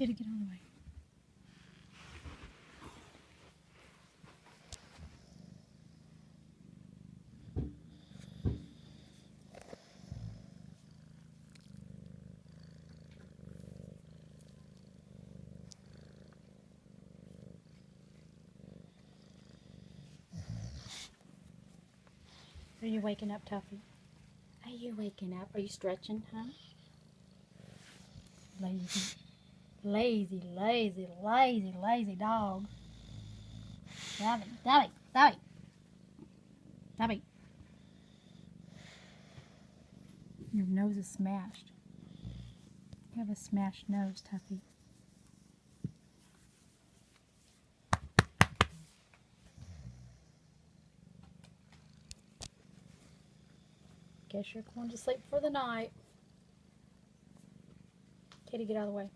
Kitty, get out of the way. Are you waking up, Tuffy? Are you waking up? Are you stretching, huh? Lazy. Lazy, lazy, lazy, lazy dog. Tubby, Tubby, Tubby. Tubby. Your nose is smashed. You have a smashed nose, Tuffy. Guess you're going to sleep for the night. Kitty, get out of the way.